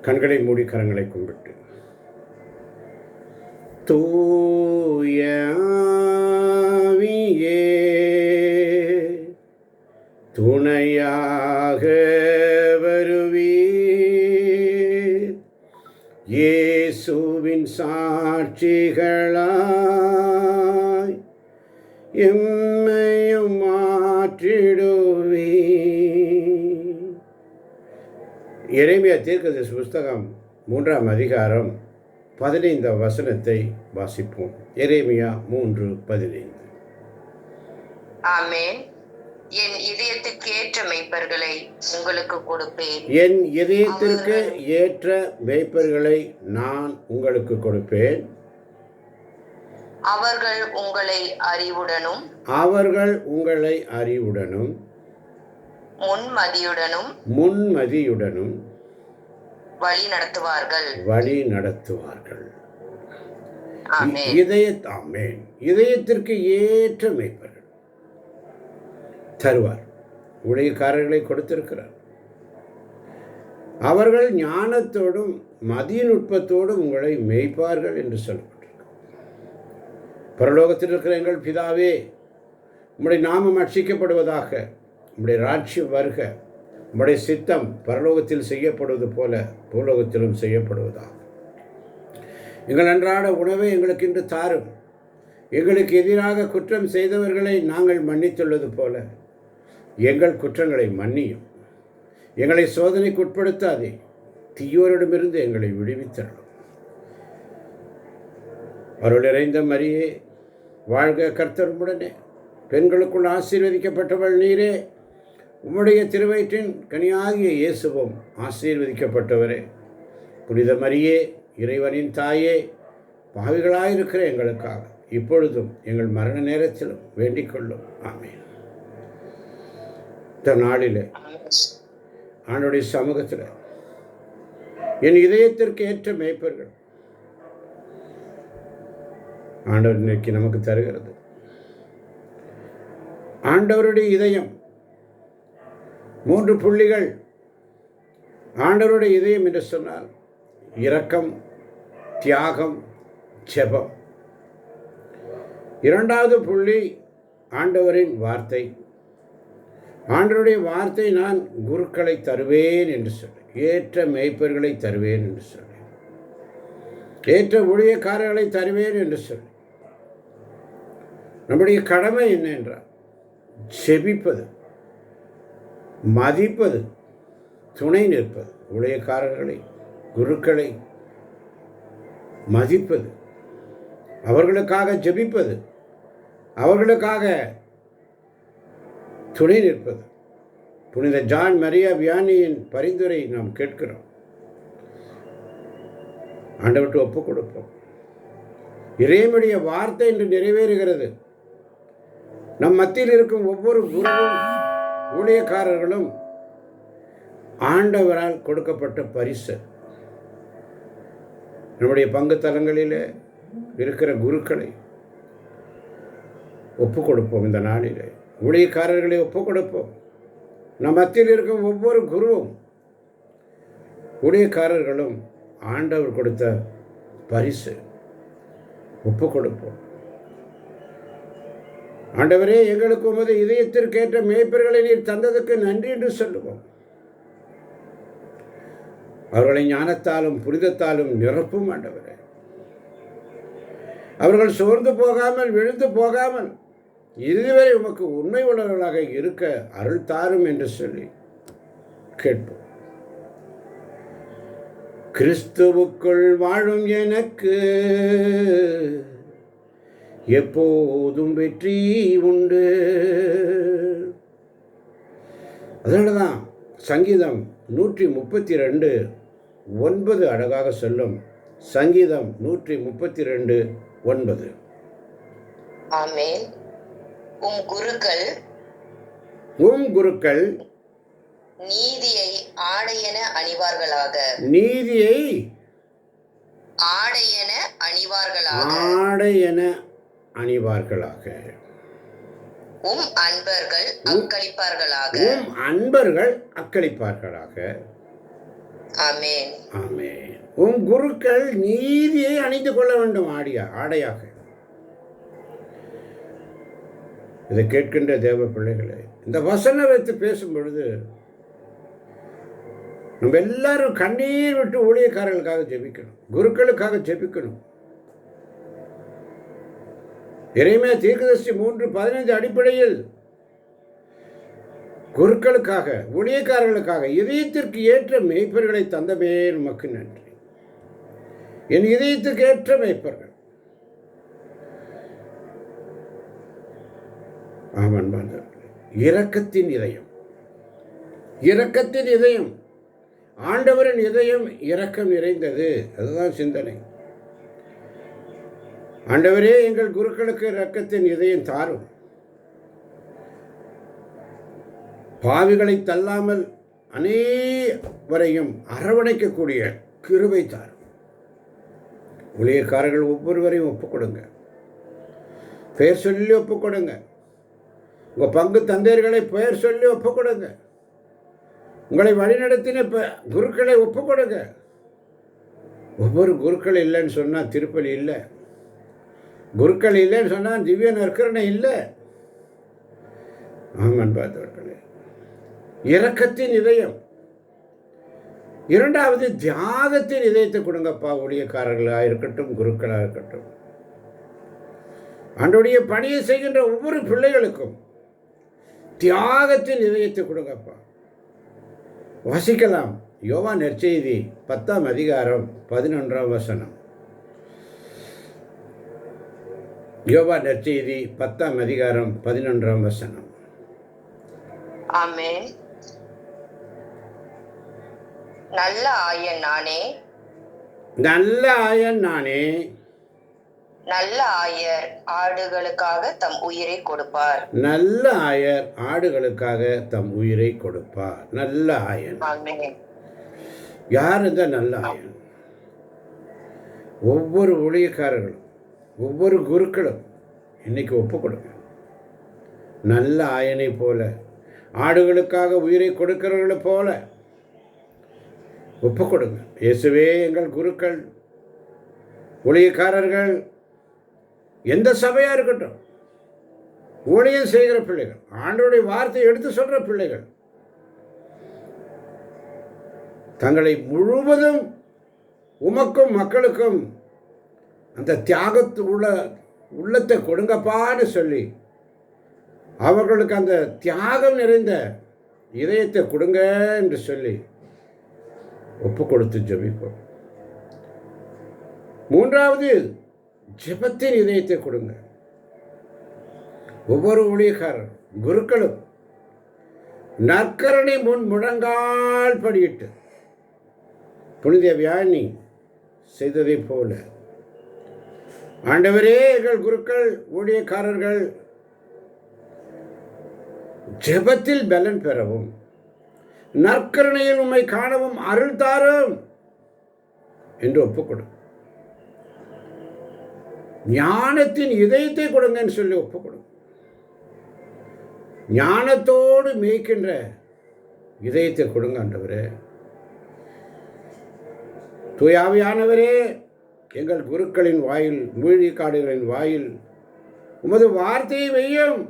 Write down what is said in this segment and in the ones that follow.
கண்களை மூடி கரங்களை கும்பிட்டு, தூய ஆவியே துணையாக வருவீர், இயேசுவின் சாட்சிகளாய் எம்மையும் மாற்றிடுவீர். எரேமியா தீர்க்கதரிசி புஸ்தகம் 3ஆம் அதிகாரம் 15ஆம் வசனத்தை வாசிப்போம். எரேமியா 3:15. ஆமென். என் இதயத்துக்கு ஏற்ற மேய்ப்பர்களை உங்களுக்கு கொடுப்பேன். என் இதயத்திற்கு ஏற்ற மேய்ப்பர்களை நான் உங்களுக்கு கொடுப்பேன். அவர்கள் உங்களை அறிவுடனும் முன்மதியுடனும் வழி நடத்துவார்கள். ஆமென். இதயத்திற்கு ஏற்ற மேய்ப்பர்கள் தருவார். ஊழியக்காரர்களை கொடுத்திருக்கிறார். அவர்கள் ஞானத்தோடும் மதிநுட்பத்தோடும் உங்களை மேய்ப்பார்கள் என்று சொல்லப்பட்டிருக்கு. பரலோகத்தில் இருக்கிற எங்கள் பிதாவே, உம்முடைய நாமம் அர்ச்சிக்கப்படுவதாக, உம்முடைய ராஜ்யம் வருக, உம்முடைய சித்தம் பரலோகத்தில் செய்யப்படுவது போல பூலோகத்திலும் செய்யப்படுவதாக. எங்கள் அன்றாட உணவை எங்களுக்கு இன்று தாரும். எங்களுக்கு எதிராக குற்றம் செய்தவர்களை நாங்கள் மன்னித்துள்ளது போல எங்கள் குற்றங்களை மன்னியும். எங்களை சோதனைக்கு உட்படுத்தாதே, தீயோரிடமிருந்து எங்களை விடுவித்தரலும். அருள் நிறைந்த மரியே வாழ்க, கர்த்தர் உம்முடனே. பெண்களுக்குள் ஆசீர்வதிக்கப்பட்டவள் நீரே, உம்முடைய திருவயிற்றின் கனியாகிய இயேசுவும் ஆசீர்வதிக்கப்பட்டவரே. புனித மரியே, இறைவனின் தாயே, பாவிகளாயிருக்கிற எங்களுக்காக இப்பொழுதும் எங்கள் மரண நேரத்திலும் வேண்டிக் கொள்ளும். ஆமென். இந்த நாளிலே ஆண்டவருடைய சமூகத்தில் என் இதயத்திற்கு ஏற்ற மேய்ப்பர்கள் ஆண்டவர் இன்னைக்கு நமக்கு தருகிறது. ஆண்டவருடைய இதயம் 3 புள்ளிகள். ஆண்டவருடைய இதயம் என்று சொன்னால் இரக்கம், தியாகம், ஜெபம். 2வது புள்ளி ஆண்டவரின் வார்த்தை. ஆண்டவருடைய வார்த்தை, நான் குருக்களை தருவேன் என்று சொல்லி, ஏற்ற மேய்ப்பர்களை தருவேன் என்று சொல்லி, ஏற்ற ஊழியக்காரர்களை தருவேன் என்று சொல்லி. நம்முடைய கடமை என்ன என்றால் செபிப்பது, மதிப்பது, துணை நிற்பது. ஊழியக்காரர்களை, குருக்களை மதிப்பது, அவர்களுக்காக ஜெபிப்பது, அவர்களுக்காக துணை நிற்பது. புனித ஜான் மரியா வியானியின் பரிந்துரை நாம் கேட்கிறோம். ஆண்டவருக்கு ஒப்புக் கொடுப்போம். இறைவனுடைய வார்த்தை என்று நிறைவேறுகிறது. நம் மத்தியில் இருக்கும் ஒவ்வொரு குருவும் ஊழியக்காரர்களும் ஆண்டவரால் கொடுக்கப்பட்ட பரிசு. நம்முடைய பங்கு தலங்களில் இருக்கிற குருக்களை ஒப்புக் கொடுப்போம். இந்த நாளில் ஊழியக்காரர்களை ஒப்புக் கொடுப்போம். நம் மத்தியில் இருக்கும் ஒவ்வொரு குருவும் ஊழியக்காரர்களும் ஆண்டவர் கொடுத்த பரிசு. ஒப்புக் கொடுப்போம். ஆண்டவரே, எங்களுக்கு உமது இதயத்திற்கேற்ற மேய்ப்பர்களை நீர் தந்ததுக்கு நன்றி என்று சொல்லுவோம். அவர்களை ஞானத்தாலும் புனிதத்தாலும் நிரப்பும் ஆண்டவரே. அவர்கள் சோர்ந்து போகாமல், விழுந்து போகாமல், இதுவரை உமக்கு உண்மை உள்ளவர்களாக இருக்க அருள் தாரும் என்று சொல்லி கேட்போம். கிறிஸ்துவுக்குள் வாழும் எனக்கு எப்போதும் வெற்றி உண்டு. அதனாலதான் சங்கீதம் 132:9 அழகாக சொல்லும். சங்கீதம் 132:9. ஆமென். உம் குருக்கள் நீதியை ஆடையென அணிவார்களாக. நீதியை ஆடையென அணிவார்களாக. உம் அன்பர்கள் அக்களிப்பார்களாக. ஆமென். ஆமென். உன் குருக்கள் நீதியை அணிந்து கொள்ள வேண்டும் ஆடையாக. இதை கேட்கின்ற தேவ பிள்ளைகளே, இந்த வசனம் வைத்து பேசும் பொழுது நம்ம எல்லாரும் கண்ணீர் விட்டு ஊழியக்காரர்களுக்காக ஜெபிக்கணும், குருக்களுக்காக ஜெபிக்கணும். எரேமியா தீர்க்கதரிசி 3:15 அடிப்படையில் குருக்களுக்காக, ஊழியக்காரர்களுக்காக இதயத்திற்கு ஏற்ற மேய்ப்பர்களை தந்தமே நமக்கு நன்றி. என் இதயத்துக்கு ஏற்ற மேய்ப்பர்கள். ஆமன் பாந்தவர்களே, இரக்கத்தின் இதயம், இரக்கத்தின் இதயம். ஆண்டவரின் இதயம் இரக்கம் நிறைந்தது. அதுதான் சிந்தனை. ஆண்டவரே, எங்கள் குருக்களுக்கு இரக்கத்தின் இதயம் தாரும். பாவிகளை தள்ளாமல் அனைவரையும் அரவணைக்கக்கூடிய கிருபை தாரும். ஊழியக்காரர்கள் ஒவ்வொருவரையும் ஒப்புக் கொடுங்க, பெயர் சொல்லி ஒப்புக் கொடுங்க. உங்கள் பங்கு தந்தையர்களை பெயர் சொல்லி ஒப்புக் கொடுங்க. உங்களை வழிநடத்தின குருக்களை ஒப்புக் கொடுங்க. ஒவ்வொரு குருக்கள் இல்லைன்னு சொன்னால் திருப்பலி இல்லை, குருக்கள் இல்லைன்னு சொன்னால் திவ்ய நற்கருணை இல்லை. ஆமன் பார்த்தவர்களே, இரக்கத்தின் இதயம். இரண்டாவது, தியாகத்தின் இதயத்தை கொடுங்கப்பா. ஊழியக்காரர்களாக இருக்கட்டும், குருக்களாக இருக்கட்டும், ஆண்டவருடைய பணியை செய்கின்ற ஒவ்வொரு பிள்ளைகளுக்கும் தியாகத்தின் இதயத்தை கொடுங்கப்பா. வாசிக்கலாம், யோவான் நற்செய்தி 10ஆம் அதிகாரம் 11ஆம் வசனம். யோவான் நற்செய்தி 10ஆம் அதிகாரம் 11ஆம் வசனம். ஆமென். நல்ல ஆயன் நானே, நல்ல ஆயன் நானே, நல்ல ஆயர் ஆடுகளுக்காக தம் உயிரை கொடுப்பார். நல்ல ஆயர் ஆடுகளுக்காக தம் உயிரை கொடுப்பார். நல்ல ஆயன். ஆமென். யார் இந்த நல்ல ஆயன்? ஒவ்வொரு ஊழியக்காரர்களும், ஒவ்வொரு குருக்களும் இன்னைக்கு ஒப்பு கொடுங்க. நல்ல ஆயனை போல, ஆடுகளுக்காக உயிரை கொடுக்கிறவர்களை போல ஒப்பு கொடுங்க. இயேசுவே எங்கள் குருக்கள், ஊழியக்காரர்கள், எந்த சபையா இருக்கட்டும், ஊழியம் செய்கிற பிள்ளைகள், ஆண்டவருடைய வார்த்தையை எடுத்து சொல்ற பிள்ளைகள், தங்களை முழுவதும் உமக்கும் மக்களுக்கும் அந்த தியாகத்து உள்ளத்தை கொடுங்கப்பான்னு சொல்லி அவர்களுக்கு அந்த தியாகம் நிறைந்த இதயத்தை கொடுங்க என்று சொல்லி ஒப்பு கொடுத்து ஜெபிப்போம். மூன்றாவது, ஜெபத்தின் இதயத்தை கொடுங்க. ஒவ்வொரு ஊழியக்காரர் குருக்களும் நற்கரணை முன் முழங்கால் படியிட்டு புனித வியானி செய்ததை போல, ஆண்டவரே எங்கள் குருக்கள், ஊழியக்காரர்கள் ஜெபத்தில் பலன் பெறவும், நற்கருணையில் உம்மை காணவும் அருள் தாரும் என்று ஒப்புக்கொடும். ஞானத்தின் இதயத்தை கொடுங்கன்னு சொல்லி ஒப்புக்கொடும். ஞானத்தோடு மேய்க்கின்ற இதயத்தை கொடுங்க ஆண்டவரே. தூயாவியானவரே, எங்கள் குருக்களின் வாயில், ஊழியக்காரர்களின் வாயில் உமது வார்த்தையை வையும்.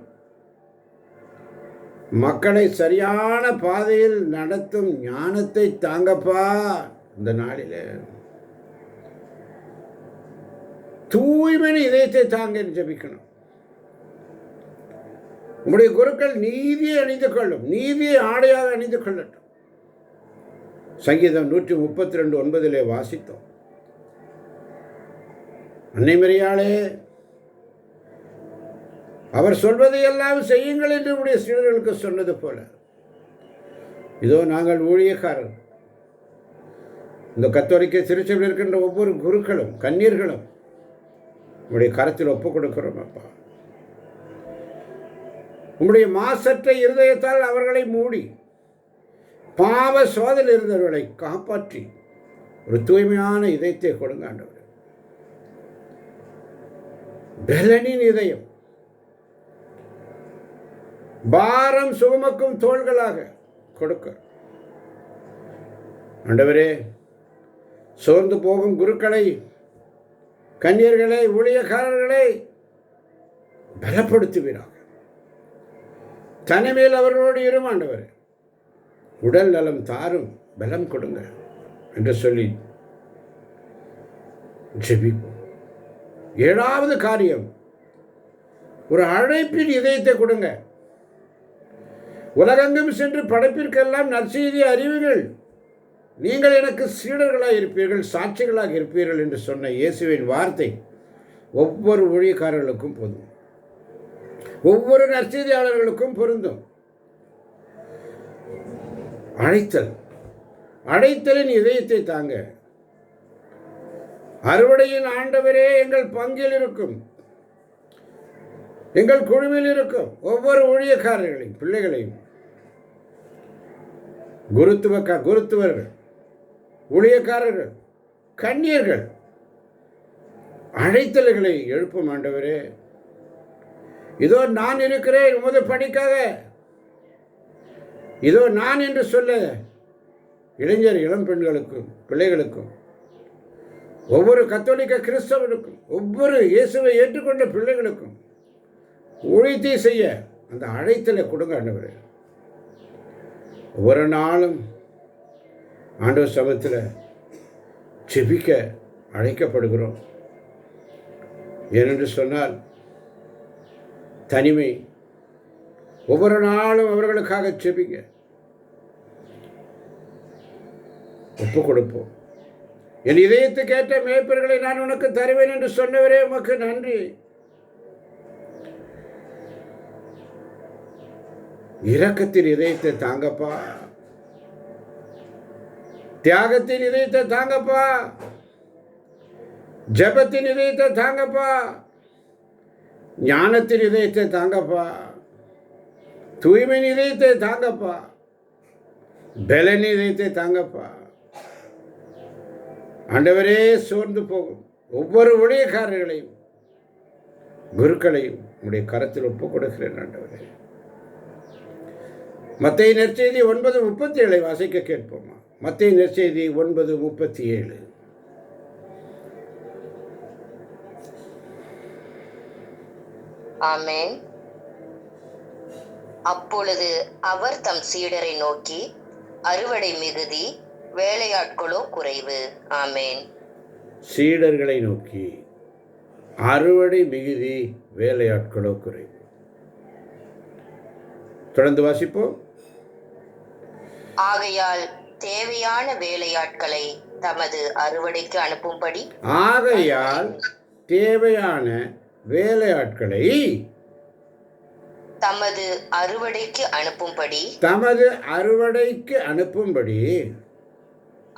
மக்களை சரியான பாதையில் நடத்தும் ஞானத்தை தாங்கப்பா. இந்த நாளில் தூய்மையான இதயத்தை தாங்க ஜெபிக்கணும். உங்களுடைய குருக்கள் நீதியை அணிந்து கொள்ளும், நீதியை ஆடையாக அணிந்து கொள்ளட்டும். சங்கீதம் 132:9 வாசித்தோம். அன்னை மரியாளே, அவர் சொல்வதையெல்லாம் செய்யுங்கள் என்று உடைய சீடர்களுக்கு சொன்னது போல, இதோ நாங்கள் ஊழியக்காரர், இந்த கத்தோலிக்க திருச்சபையில் இருக்கின்ற ஒவ்வொரு குருக்களும் கன்னியர்களும் உங்களுடைய கரத்தில் ஒப்புக் கொடுக்கிறோம் அப்பா. உங்களுடைய மாசற்ற இருதயத்தால் அவர்களை மூடி, பாவ சோதனை இருந்தவர்களை காப்பாற்றி ஒரு தூய்மையான இதயத்தை கொடுங்க ஆண்டவர். பெலனின் இதயம், பாரம் சுமக்கும் தோள்களாக கொடுக்க, ஆண்டவரே, சோர்ந்து போகும் குருக்களை, கன்னியர்களை, ஊழியக்காரர்களை பலப்படுத்துவீராக. தனிமையில் அவர்களோடு இரும் ஆண்டவரே. உடல் நலம் தாரும், பலம் கொடுங்க என்று சொல்லி ஜெபிப்போம். 7வது காரியம், ஒரு அழைப்பின் இதயத்தை கொடுங்க. உலகெங்கும் சென்று படைப்பிற்கெல்லாம் நற்செய்தி அறிவுகள், நீங்கள் எனக்கு சீடர்களாக இருப்பீர்கள், சாட்சிகளாக இருப்பீர்கள் என்று சொன்ன இயேசுவின் வார்த்தை ஒவ்வொரு ஊழியக்காரர்களுக்கும் பொருந்தும், ஒவ்வொரு நற்செய்தியாளர்களுக்கும் பொருந்தும். அழைத்தலின் இதயத்தை தாங்க. அறுவடையின் ஆண்டவரே எங்கள் பங்கில் இருக்கும், எங்கள் குழுவில் இருக்கும் ஒவ்வொரு ஊழியக்காரர்களையும், பிள்ளைகளையும், குருத்துவர்கள், ஊழியக்காரர்கள், கன்னியர்கள், அழைத்தல்களை எழுப்பும் ஆண்டவரே. இதோ நான் இருக்கிறேன் உமது பணிக்காக, இதோ நான் என்று சொல்ல இளைஞர், இளம் பெண்களுக்கும், பிள்ளைகளுக்கும், ஒவ்வொரு கத்தோலிக்க கிறிஸ்தவனுக்கும், ஒவ்வொரு இயேசுவை ஏற்றுக்கொண்ட பிள்ளைகளுக்கும் ஊழியத்தை செய்ய அந்த அழைத்தலை கொடுங்க ஆண்டவரே. ஒவ்வொரு நாளும் ஆண்டவர் சமூகத்தில் ஜெபிக்க அழைக்கப்படுகிறோம். ஏனென்று சொன்னால் தனிமை. ஒவ்வொரு நாளும் அவர்களுக்காக ஜெபிங்க, ஒப்பு கொடுப்போம். என் இதயத்துக்கு ஏற்ற மேய்ப்பர்களை நான் உனக்கு தருவேன் என்று சொன்னவரே, உமக்கு நன்றி. இரக்கத்தின் இதயத்தை தாங்கப்பா, தியாகத்தின் இதயத்தை தாங்கப்பா, ஜபத்தின் இதயத்தை தாங்கப்பா, ஞானத்தின் இதயத்தை தாங்கப்பா, தூய்மையின் இதயத்தை தாங்கப்பா, பலன் இதயத்தை தாங்கப்பா. ஆண்டவரே, சோர்ந்து போகும் ஒவ்வொரு ஊழியக்காரர்களையும், குருக்களையும் உடைய கரத்தில் ஒப்புக் கொடுக்கிறேன் ஆண்டவரே. மத்தேயு நற்செய்தி 9:37 வாசிக்க கேட்போமா? மத்தேயு நற்செய்தி 9:37. ஆமென். அப்பொழுது அவர் தம் சீடரை நோக்கி, அறுவடை மிகுதி, வேலையாட்களோ குறைவு. ஆமென். சீடர்களை நோக்கி, அறுவடை மிகுதி, வேலையாட்களோ குறைவு. தொடர்ந்து வாசிப்போம். ஆகையால் தேவையான வேலையாட்களை தமது அறுவடைக்கு அனுப்பும்படி, ஆகையால் தேவையான வேலையாட்களை தமது அறுவடைக்கு அனுப்பும்படி, தமது அறுவடைக்கு அனுப்பும்படி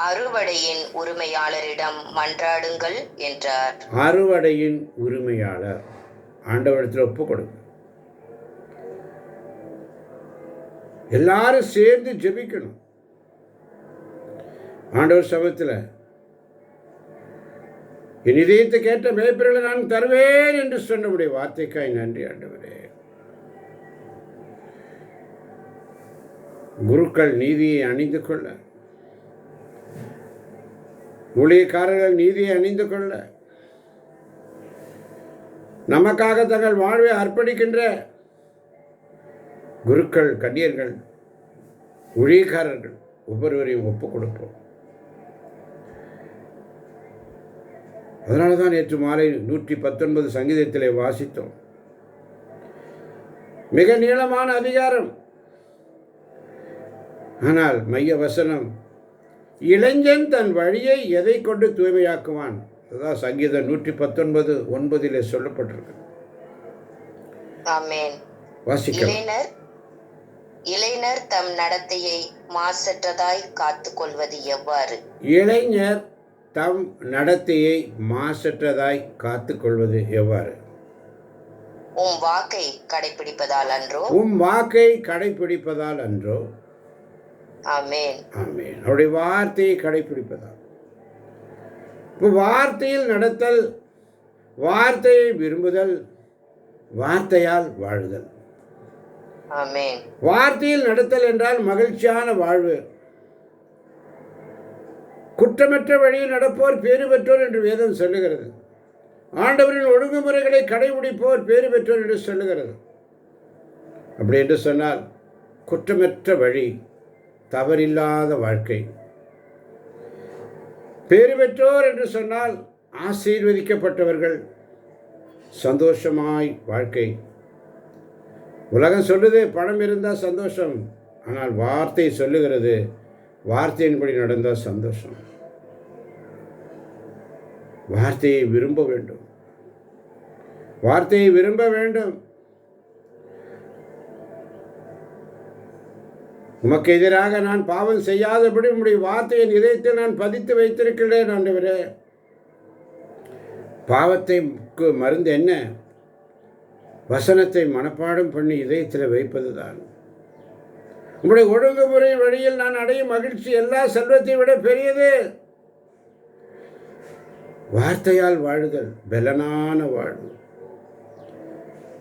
அறுவடையின் உரிமையாளரிடம் மன்றாடுங்கள் என்றார். அறுவடையின் உரிமையாளர் ஆண்டவரிடத்தில் ஒப்பு கொடுங்க. எல்லாரும் சேர்ந்து ஜெபிக்கணும். ஆண்டவர் சமூகத்தில் என் இதயத்தை கேட்ட மேய்ப்பர்களை நான் தருவேன் என்று சொன்னபடிய வார்த்தைக்காய் நன்றி ஆண்டவரே. குருக்கள் நீதியை அணிந்து கொள்ள, ஊழியக்காரர்கள் நீதியை அணிந்து கொள்ள, நமக்காக தங்கள் வாழ்வை அர்ப்பணிக்கின்ற குருக்கள், கன்னியர்கள், ஊழியக்காரர்கள் ஒவ்வொருவரையும் ஒப்புக் கொடுப்போம். அதனால தான் நேற்று மாலை 119 சங்கீதத்திலே வாசித்தோம். மிக நீளமான அதிகாரம், ஆனால் மைய வசனம், இளைஞன் தன் வழியை எதை கொண்டு தூய்மையாக்குவான். அதுதான் சங்கீதம் 119:9 சொல்லப்பட்டிருக்கு. இளைஞர் தம் நடத்தையை மாசற்றதாய் காத்துக் கொள்வது எவ்வாறு? இளைஞர் தம் நடத்தையை மாசற்றதாய் காத்துக் கொள்வது எவ்வாறு? உம் வாக்கை கடைபிடிப்பதால் அன்றோ? உம் வாக்கை கடைபிடிப்பதால் அன்றோ? ஆமென். ஆமென். அவருடைய வார்த்தையை கடைபிடிப்பதால். இப்போ வார்த்தையில் நடத்தல், வார்த்தையை விரும்புதல், வார்த்தையால் வாழுதல். ஆமென். வார்த்தையில் நடத்தல் என்றால் மகிழ்ச்சியான வாழ்வு, குற்றமற்ற வழியில் நடப்போர் பேறு பெற்றோர் என்று வேதம் சொல்லுகிறது. ஆண்டவரின் ஒழுங்குமுறைகளை கடைபிடிப்போர் பேறு பெற்றோர் என்று சொல்லுகிறது. அப்படி என்று சொன்னால் குற்றமற்ற வழி, தவறில்லாத வாழ்க்கை. பேறு பெற்றோர் என்று சொன்னால் ஆசீர்வதிக்கப்பட்டவர்கள், சந்தோஷமாய் வாழ்க்கை. உலகம் சொல்லுது பணம் இருந்தால் சந்தோஷம், ஆனால் வார்த்தை சொல்லுகிறது வார்த்தையின்படி நடந்தால் சந்தோஷம். வார்த்தையை விரும்ப வேண்டும், வார்த்தையை விரும்ப வேண்டும். உமக்கு எதிராக நான் பாவம் செய்யாதபடி உம்முடைய வார்த்தையின் இதயத்தில் நான் பதித்து வைத்திருக்கிறேன் ஆண்டவரே. பாவத்தைக்கு மருந்து என்ன? வசனத்தை மனப்பாடம் பண்ணி இதயத்தில் வைப்பது தான். உங்களுடைய ஒழுங்குமுறை வழியில் நான் அடையும் மகிழ்ச்சி எல்லா செல்வத்தை விட பெரியது. வார்த்தையால் வாழுதல் பலனான வாழ்வு.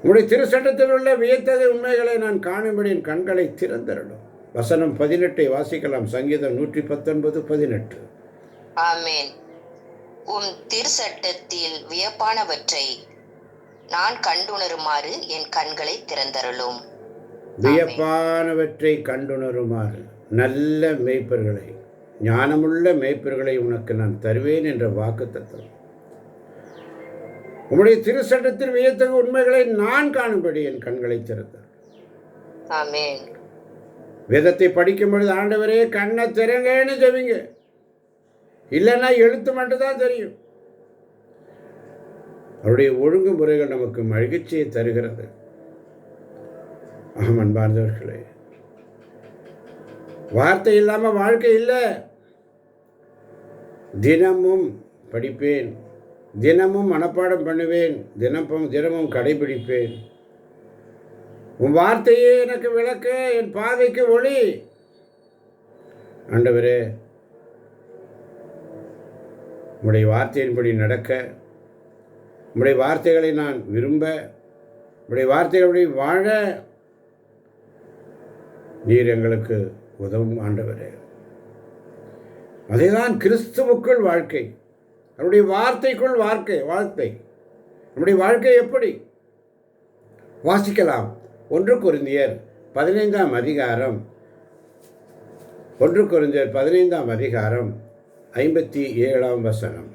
உங்களுடைய திருச்சட்டத்தில் உள்ள வியத்தகு உண்மைகளை நான் காணும்படி என் கண்களை திறந்தரணும். வசனம் 18 வாசிக்கலாம். சங்கீதம் 119:18. ஆமென். உம் திருச்சட்டத்தில் வியப்பானவற்றை நான் கண்டுணருமாறு என் கண்களை திறந்தருளும். வியப்பானவற்றை கண்டுணருமாறு நல்ல மேய்ப்பர்களை, ஞானமுள்ள மேய்ப்பர்களை உனக்கு நான் தருவேன் என்ற வாக்குத்தத்தம். உம்முடைய திருச்சட்டத்தில் வியத்தகு உண்மைகளை நான் காணும்படி என் கண்களை திறந்தார். ஆமென். வேதத்தை படிக்கும் பொழுது ஆண்டவரே கண்ணை திறங்கன்னு ஜெபிங்க. இல்லைன்னா எழுத்து மட்டும்தான் தெரியும். அவருடைய ஒழுங்குமுறைகள் நமக்கு மகிழ்ச்சியை தருகிறது. அன்பார்ந்தவர்களே, வார்த்தை இல்லாமல் வாழ்க்கை இல்லை. தினமும் படிப்பேன், தினமும் மனப்பாடம் பண்ணுவேன், தினமும் கடைபிடிப்பேன். உன் வார்த்தையே எனக்கு விளக்கு, என் பாதைக்கு ஒளி. ஆண்டவரே, உம்முடைய வார்த்தையின்படி நடக்க, உம்முடைய வார்த்தைகளை நான் விரும்ப, உம்முடைய வார்த்தைகளை வாழ நீர் எங்களுக்கு உதவும் ஆண்டவரே. அதேதான் கிறிஸ்துவுக்குள் வாழ்க்கை, அவருடைய வார்த்தைக்குள் வாழ்க்கை. நம்முடைய வாழ்க்கை எப்படி வாசிக்கலாம்? 1 கொரிந்தியர் 15ஆம் அதிகாரம் 57ஆம் வசனம்.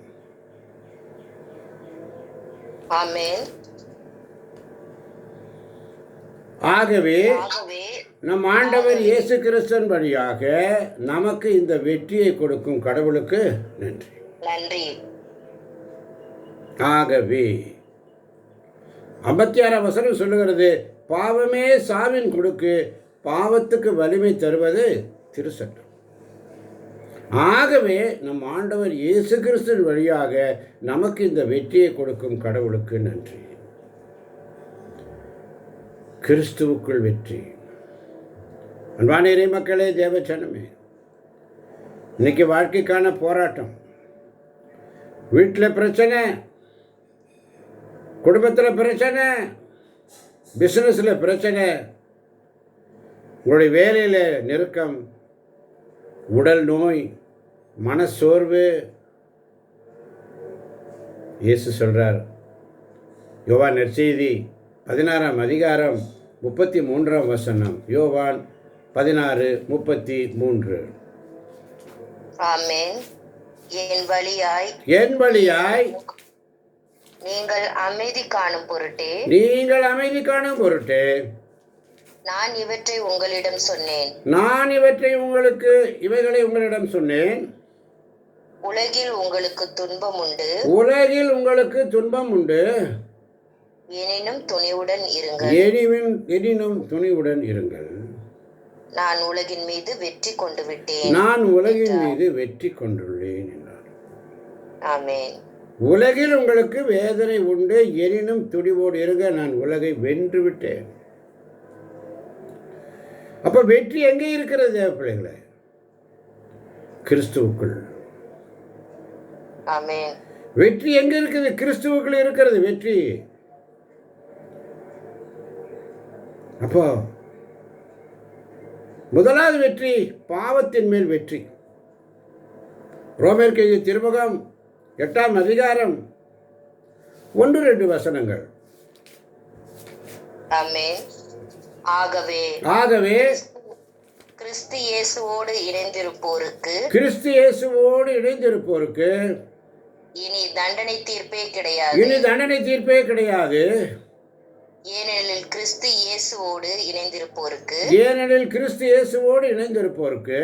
ஆமென். ஆகவே நம் ஆண்டவர் இயேசு கிறிஸ்துவின் வழியாக நமக்கு இந்த வெற்றியை கொடுக்கும் கடவுளுக்கு நன்றி. நன்றி. ஆகவே 56ஆம் வசனம் சொல்லுகிறது, பாவமே சாவின் கொடுக்கு, பாவத்துக்கு வலிமை தருவது திருச்சட்டம். ஆகவே நம் ஆண்டவர் இயேசு கிறிஸ்துவின் வழியாக நமக்கு இந்த வெற்றியை கொடுக்கும் கடவுளுக்கு நன்றி. கிறிஸ்துவுக்குள் வெற்றி. அன்பான இறை மக்களே, தேவச்சனமே, இன்னைக்கு வாழ்க்கைக்கான போராட்டம். வீட்டில் பிரச்சனை, குடும்பத்தில் பிரச்சனை, பிஸ்னஸில் பிரச்சனை, உங்களுடைய வேலையில் நெருக்கம், உடல் நோய், மனசோர்வு. இயேசு சொல்கிறார், யோவான் நற்செய்தி 16ஆம் அதிகாரம் 33ஆம் வசனம். யோவான் 16:33. ஆமென். என் வழியாய் நீங்கள் அமைதி காணும் பொருட்டே நான் இவற்றை உங்களிடம் சொன்னேன். உலகில் உங்களுக்கு துன்பம் உண்டு. எனினும் துணிவுடன் இருங்கள். நான் உலகின் மீது வெற்றி கொண்டுள்ளேன் என்றார். ஆமென். உலகில் உங்களுக்கு வேதனை உண்டு, எனினும் துணிவோடு இருங்க, நான் உலகை வென்று விட்டேன். அப்ப வெற்றி எங்கே இருக்கிறது பிள்ளைகளே? கிறிஸ்துவுக்குள். ஆமென். வெற்றி எங்க இருக்குது? கிறிஸ்துவுக்குள் இருக்கிறது வெற்றி. அப்போ முதலாவது வெற்றி, பாவத்தின் மேல் வெற்றி. ரோமேற்கு எழுதிய திருமுகம் 8ஆம் அதிகாரம் 1-2 வசனங்கள். ஆமென். ஆகவே ஆகவே கிறிஸ்து இயேசுவோடு இணைந்திருப்போருக்கு கிறிஸ்து இயேசுவோடு இணைந்திருப்போருக்கு இனி தண்டனை தீர்ப்பே கிடையாது. இனி தண்டனை தீர்ப்பே கிடையாது. ஏனெனில் கிறிஸ்து இயேசுவோடு இணைந்திருப்போருக்கு ஏனெனில் கிறிஸ்து இயேசுவோடு இணைந்திருப்போருக்கு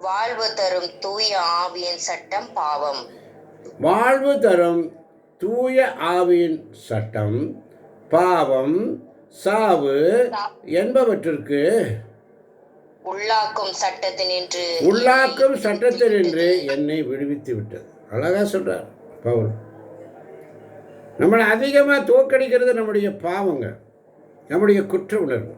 வாழ்வு தரும் தூய ஆவியின் சட்டம் பாவம். வாழ்வு தரும் தூய ஆவியின் சட்டம் பாவம் சாவு என்பவற்றிற்கு உள்ளாக்கும் சட்டத்தினின்று என்னை விடுவித்து விட்டது. அழகா சொல்றார் பவுல். நம்மளை அதிகமாக தோற்கடிக்கிறது நம்முடைய பாவங்கள், நம்முடைய குற்ற உணர்வு.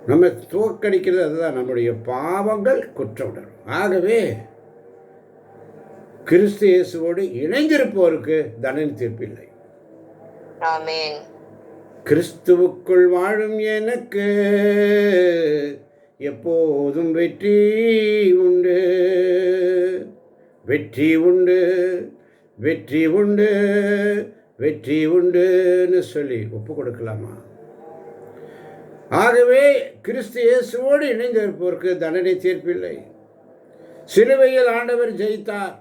நம்ம தோற்கடிக்கிறது அதுதான், நம்முடைய பாவங்கள், குற்ற உணர்வு. ஆகவே கிறிஸ்து இயேசுவோடு இணைந்திருப்போருக்கு தண்டனை தீர்ப்பில்லை. ஆமென். கிறிஸ்துவுக்குள் வாழும் எனக்கு எப்போதும் வெற்றி உண்டு, வெற்றி உண்டு, வெற்றி உண்டு, வெற்றி உண்டுன்னு சொல்லி ஒப்பு கொடுக்கலாமா? ஆகவே கிறிஸ்து இயேசுவோடு இணைந்திருப்போருக்கு தண்டனை தீர்ப்பில்லை. சிலுவையில் ஆண்டவர் ஜெயித்தார்.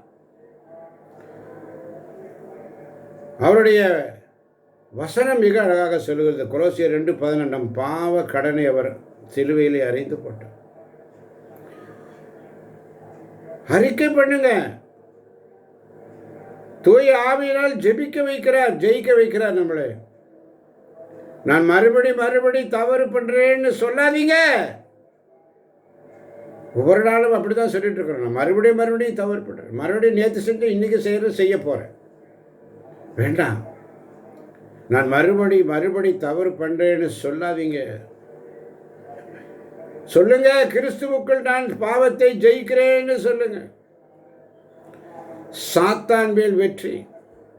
அவருடைய வசனம் மிக அழகாக சொல்லுகிறது. கொலோசியர் 2:12 பாவ கடனை அவர் சிலுவையிலே அறைந்து போட்டார். அறிக்கை பண்ணுங்க. தூய ஆவியினால் ஜெபிக்க வைக்கிறார், ஜெயிக்க வைக்கிறார் நம்மளை. நான் மறுபடி தவறு பண்றேன்னு சொல்லாதீங்க. ஒவ்வொரு நாளும் அப்படிதான் சொல்லிட்டு இருக்கிறேன். நான் மறுபடியும் தவறு பண்றேன், மறுபடியும் நேற்று செஞ்சு இன்னைக்கு செய்ய போறேன். வேண்டாம். நான் மறுபடி தவறு பண்றேன்னு சொல்லாதீங்க. சொல்லுங்க, கிறிஸ்துவுக்குள் நான் பாவத்தை ஜெயிக்கிறேன்னு சொல்லுங்க. சாத்தான் மேல் வெற்றி.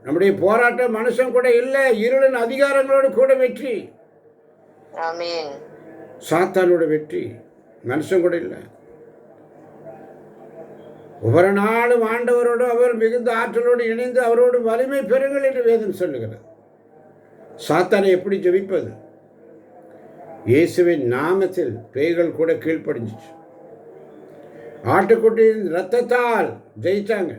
நம்முடைய போராட்டம் மனுஷன் கூட இல்லை, இருளின் அதிகாரங்களோடு கூட வெற்றி. ஆமென். சாத்தானோட வெற்றி மனுஷன் கூட இல்லை. ஒவ்வொரு நாளும் ஆண்டவரோடு அவர் மிகுந்த ஆற்றலோடு இணைந்து அவரோடு வலிமை பெறுங்கள் என்று வேதம் சொல்லுகிறது. சாத்தானை எப்படி ஜெயிப்பது? இயேசுவின் நாமத்தில் பேய்கள் கூட கீழ்ப்படிஞ்சிச்சு. ஆட்டுக்குட்டியின் இரத்தத்தால் ஜெயிச்சாங்க.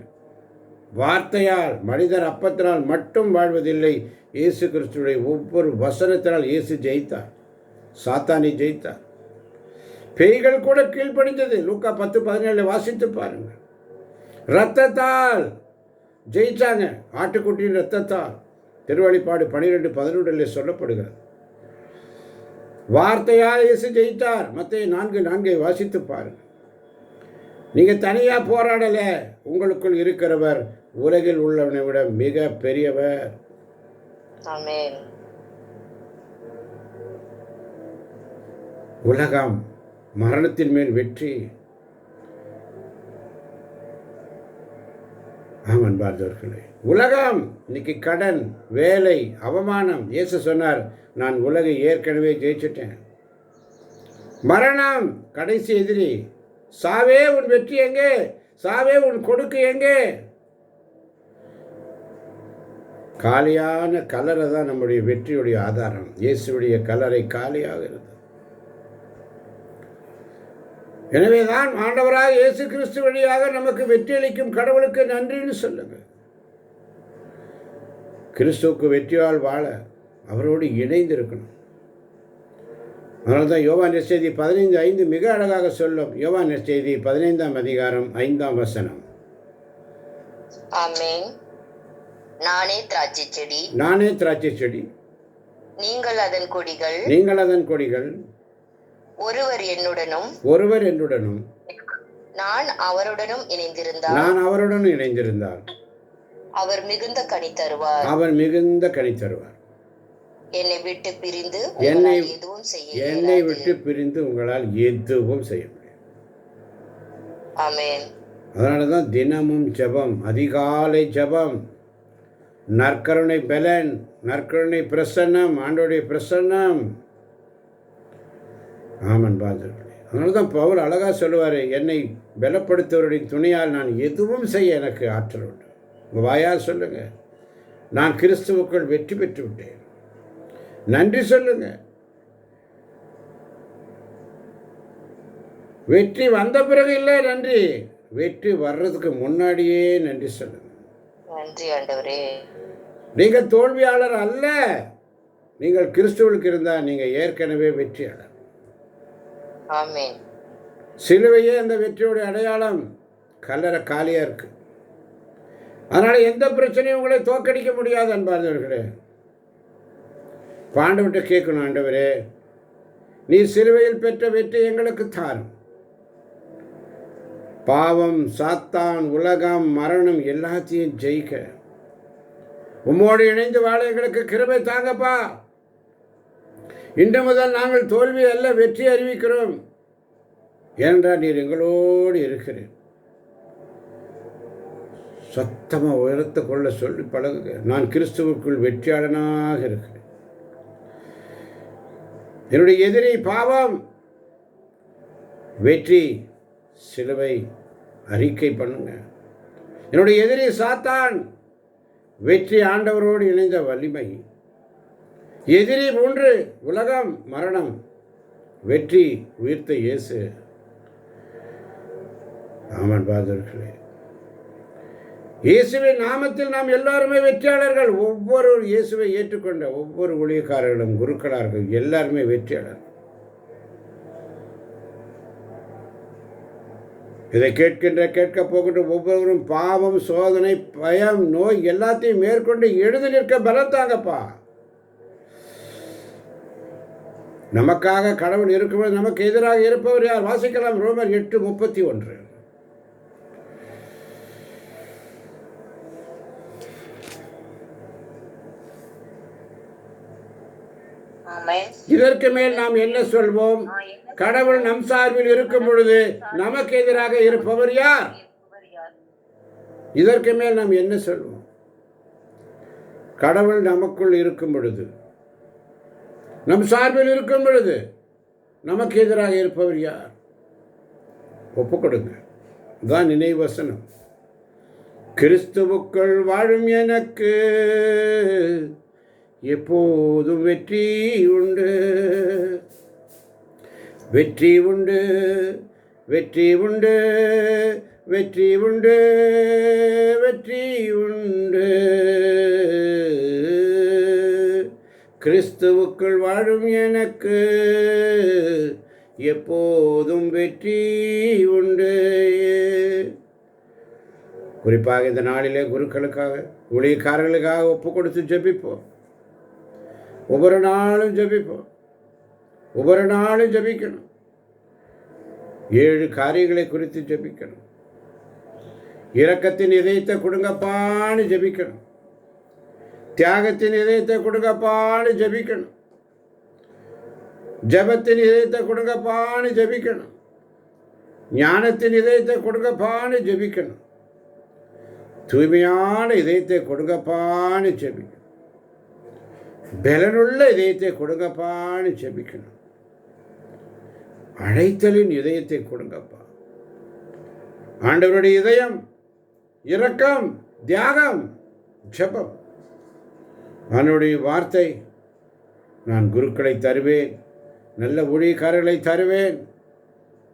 வார்த்தையால், மனிதர் அப்பத்தினால் மட்டும் வாழ்வதில்லை. இயேசு கிறிஸ்துடைய ஒவ்வொரு வசனத்தினால் இயேசு ஜெயித்தார், சாத்தானை ஜெயித்தார். பேய்கள் கூட கீழ்ப்படிந்தது. லூக்கா 10:17 வாசித்து பாருங்க. இரத்தத்தால் ஜெயிச்சாங்க, ஆட்டுக்குட்டியின் இரத்தத்தால். திருவெளிப்பாடு 12:11 சொல்லப்படுகிறது. வார்த்தையால் இயேசு ஜெயித்தார். மத்தேயு 4:4 வாசித்து பாருங்க. நீங்க தனியா போராடல, உங்களுக்குள் இருக்கிறவர் உலகில் உள்ளவனை விட மிக பெரியவர். ஆமென். உலகம் மரணத்தின் மேல் வெற்றி. ஆமன் பார்த்தவர்களே, உலகம் இன்னைக்கு கடன், வேலை, அவமானம். இயேசு சொன்னார், நான் உலகை ஏற்கனவே ஜெயிச்சிட்டேன். மரணம் கடைசி எதிரி. சாவே உன் வெற்றி எங்கே? சாவே உன் கொடுக்கு எங்கே? காலியான கல்லறை தான் நம்முடைய வெற்றியுடைய ஆதாரம். இயேசுடைய கல்லறை காலியாகிறது. எனவேதான் ஆண்டவராக இயேசு கிறிஸ்து வழியாக நமக்கு வெற்றி அளிக்கும் கடவுளுக்கு நன்றின்னு சொல்லுங்க. கிறிஸ்துவுக்கு வெற்றியால் வாழ அவரோடு இணைந்து இருக்கணும். அதனால தான் யோவான் நற்செய்தி 15:5 மிக அழகாக சொல்லும். யோவான் நற்செய்தி 15ஆம் அதிகாரம் 5ஆம் வசனம். ஆமென். நானே திராட்சை செடி, நீங்கள் அதன் கொடிகள். ஒருவர் என்னுடனும் நான் அவருடனும் இணைந்திருந்தால் அவர் மிகுந்த கனி தருவார். என்னை விட்டு பிரிந்து உங்களால் எதுவும் செய்ய முடியாது. ஆமென். அதனால தான் தினமும் ஜெபம், அதிகாலை ஜெபம், நற்கருணை பலன், நற்கருணை பிரசன்னம், ஆண்டோடைய பிரசன்னம். ஆமன் பாதர்களே, அதனால தான் பவுல் அழகாக சொல்லுவார், என்னை பலப்படுத்துவருடைய துணையால் நான் எதுவும் செய்ய எனக்கு ஆற்றல் உண்டு. உங்கள் வாயால் சொல்லுங்க, நான் கிறிஸ்துவுக்குள் வெற்றி பெற்று விட்டேன். நன்றி சொல்லுங்க. வெற்றி வந்த பிறகு இல்லை நன்றி, வெற்றி வர்றதுக்கு முன்னாடியே நன்றி சொல்லுங்க. நன்றி ஆண்டவரே. நீங்கள் தோல்வியாளர் அல்ல. நீங்கள் கிறிஸ்துவுக்கு இருந்தால் நீங்கள் ஏற்கனவே வெற்றியாளர். ஆமென். சிலுவையே அந்த வெற்றியோட அடையாளம். கல்லறை காலியாக இருக்கு. அதனால் எந்த பிரச்சனையும் உங்களை தோற்கடிக்க முடியாது அன்பார்ந்தவர்களே. ஆண்டவர்கிட்ட கேட்கணும், ஆண்டவரே நீ சிலுவையில் பெற்ற வெற்றி எங்களுக்கு தாரும். பாவம், சாத்தான், உலகம், மரணம் எல்லாத்தையும் ஜெயிக்க உம்மோடு இணைந்து வாழ எங்களுக்கு கிருபை தாங்கப்பா. இன்று முதல் நாங்கள் தோல்வி அல்ல வெற்றி அறிவிக்கிறோம். ஏனென்றால் நீர் எங்களோடு இருக்கிறேன். சத்தமாக உயரத்தை கொள்ள சொல்லி பழகுங்க. நான் கிறிஸ்துவுக்குள் வெற்றியாளனாக இருக்கிறேன். என்னுடைய எதிரி பாவம், வெற்றி சிலுவை அறிக்கை பண்ணுங்க. என்னுடைய எதிரி சாத்தான், வெற்றி ஆண்டவரோடு இணைந்த வலிமை. எதிரி ஒன்று உலகம், மரணம், வெற்றி உயிர்த்த இயேசு. ஆமான் பாதர்களே, இயேசுவின் நாமத்தில் நாம் எல்லாருமே வெற்றியாளர்கள். ஒவ்வொரு இயேசுவை ஏற்றுக்கொண்ட ஒவ்வொரு ஊழியக்காரர்களும் குருக்களார்கள் எல்லாருமே வெற்றியாளர். இதை கேட்க போகின்ற ஒவ்வொருவரும் பாவம், சோதனை, பயம், நோய் எல்லாத்தையும் மேற்கொண்டு எழுதி நிற்க பலத்தாங்கப்பா. நமக்காக கடவுள் இருக்கும்போது நமக்கு எதிராக இருப்பவர் யார்? வாசிக்கலாம், ரோமர் 8:31. இதற்கு மேல் நாம் என்ன சொல்வோம்? கடவுள் நம் சார்பில் இருக்கும் பொழுது நமக்கு எதிராக இருப்பவர் யார்? இதற்கு மேல் நாம் என்ன சொல்வோம்? கடவுள் நமக்குள் இருக்கும் பொழுது, நம் சார்பில் இருக்கும் பொழுது நமக்கு எதிராக இருப்பவர் யார்? ஒப்பு கொடுங்க. தான் நினைவு வசனம். கிறிஸ்துவுக்குள் வாழும் எனக்கு எப்போதும் வெற்றி உண்டு, வெற்றி உண்டு, வெற்றி உண்டு, வெற்றி உண்டு, வெற்றி உண்டு. கிறிஸ்துவுக்குள் வாழும் எனக்கு எப்போதும் வெற்றி உண்டு. குறிப்பாக இந்த நாளிலே குருக்களுக்காக, ஊழியக்காரர்களுக்காக ஒப்பு கொடுத்து ஜெபிப்போம். ஒவ்வொரு நாளும் ஜெபிப்போம். ஒவ்வொரு நாளும் ஜெபிக்கணும். 7 காரியங்களை குறித்து ஜெபிக்கணும். இரக்கத்தின் இதயத்தை கொடுங்கப்பான்னு ஜெபிக்கணும். தியாகத்தின் இதயத்தை கொடுங்கப்பான்னு ஜெபிக்கணும். ஜெபத்தின் இதயத்தை கொடுங்கப்பான்னு ஜெபிக்கணும். ஞானத்தின் இதயத்தை கொடுங்கப்பான்னு ஜெபிக்கணும். தூய்மையான இதயத்தை கொடுங்கப்பான்னு ஜெபிக்கணும். பலனுள்ள இதயத்தை கொடுங்கப்பான்னு ஜெபிக்கணும். அழைத்தலின் இதயத்தை கொடுங்கப்பா. ஆண்டவருடைய இதயம், இரக்கம், தியாகம், ஜெபம். அவனுடைய வார்த்தை, நான் குருக்களை தருவேன், நல்ல ஊழியக்காரர்களை தருவேன்,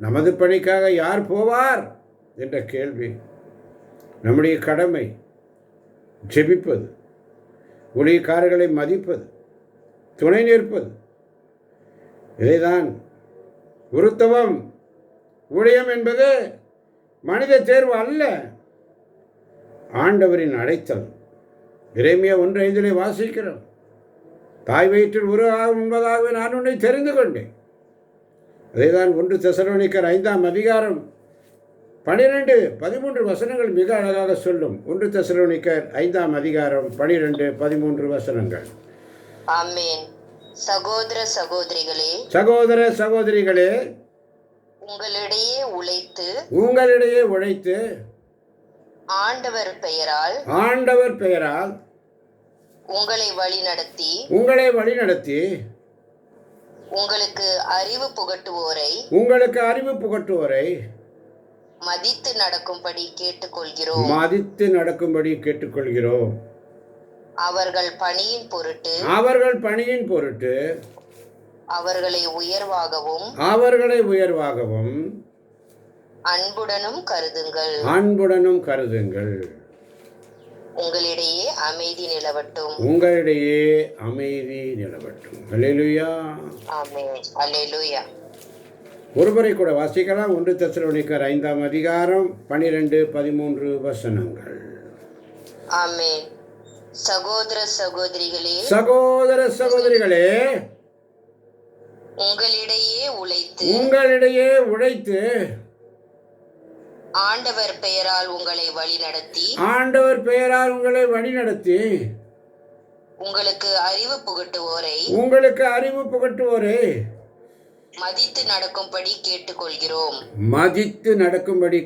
நமது பணிக்காக யார் போவார் என்ற கேள்வி. நம்முடைய கடமை ஜெபிப்பது, ஊழியக்காரர்களை மதிப்பது, துணை நிற்பது. இதைதான் குருத்துவம். ஊழியம் என்பது மனித தேர்வு அல்ல, ஆண்டவரின் அழைத்தல். எரேமியா 1:5 வாசிக்கிறோம். தாய் வயிற்றில் உருவாகும் முன்பதாகவே நான் உன்னை தெரிந்து கொண்டேன். அதைதான் 1 தெசலோனிக்கர் 5:12-13 மிக அழகாக சொல்லும். 1 தெசலோனிக்கர் 5:12-13 ஆமென். சகோதர சகோதரிகளே, உங்களிடையே உழைத்து ஆண்டவர் பெயரால் உங்களை வழிநடத்தி உங்களுக்கு அறிவு புகட்டுவோரை உங்களுக்கு அறிவு புகட்டுவோரை மதித்து நடக்கும்படி கேட்டுக்கொள்கிறோம். மதித்து நடக்கும்படி கேட்டுக்கொள்கிறோம். அவர்கள் பணியின் பொருட்டு அவர்கள் பணியின் பொருட்டு அவர்களை உயர்வாகவும் அவர்களை உயர்வாகவும் அன்புடனும் கருதுங்கள். அன்புடனும் கருதுங்கள். உங்களிடையே அமைதி நிலவட்டும். உங்களிடையே அமைதி நிலவட்டும். அல்லேலூயா. ஆமென். அல்லேலூயா. ஒருவரை கூட வாசிக்கலாம். 1 தெசலோனிக்கர் 5ஆம் அதிகாரம் 12-13 வசனங்கள். ஆமென். சகோதர சகோதரிகளே, சகோதர சகோதரிகளே, உங்களிடையே உழைத்து ஆண்டவர் பெயரால் உங்களை வழிநடத்தி உங்களுக்கு அறிவு புகட்டுவோரை மதித்து நடக்கும்படி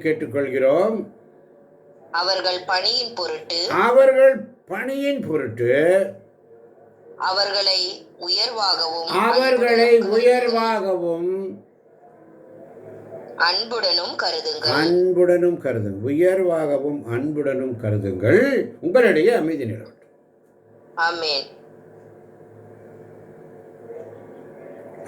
கேட்டுக்கொள்கிறோம். அவர்கள் பணியின் பொருட்டு அவர்களை உயர்வாகவும் அன்புடனும் கருதுங்கள். உயர்வாகவும் அன்புடனும் கருதுங்கள். உங்களிடையே அமைதி நிலவட்டும். ஆமென்.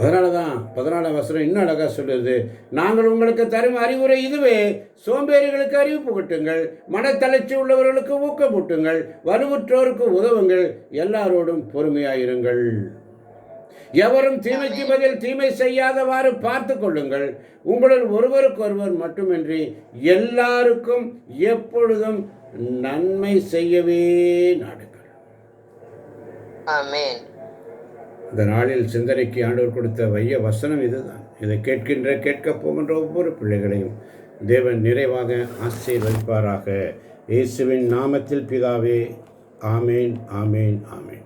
அதனாலதான் 14ஆம் வசனம் இன்னும் அழகா சொல்லுது, நாங்கள் உங்களுக்கு தரும் அறிவுரை இதுவே, சோம்பேறிகளுக்கு அறிவு புகட்டுங்கள், மனத்தளர்ச்சி உள்ளவர்களுக்கு ஊக்கமூட்டுங்கள், வலுவுற்றோருக்கு உதவுங்கள், எல்லாரோடும் பொறுமையாயிருங்கள். எவரும் தீமைக்கு பதில் தீமை செய்யாதவாறு பார்த்து கொள்ளுங்கள். உங்களில் ஒருவருக்கொருவர் மட்டுமின்றி எல்லாருக்கும் எப்பொழுதும் நன்மை செய்யவே நாடுங்கள். ஆமென். இந்த நாளில் சிந்தனைக்கு ஆண்டவர் கொடுத்த வைய வசனம் இதுதான். இதை கேட்கப் போகின்ற ஒவ்வொரு பிள்ளைகளையும் தேவன் நிறைவாக ஆசீர்வதிப்பாராக. இயேசுவின் நாமத்தில் பிதாவே. ஆமேன், ஆமேன், ஆமேன்.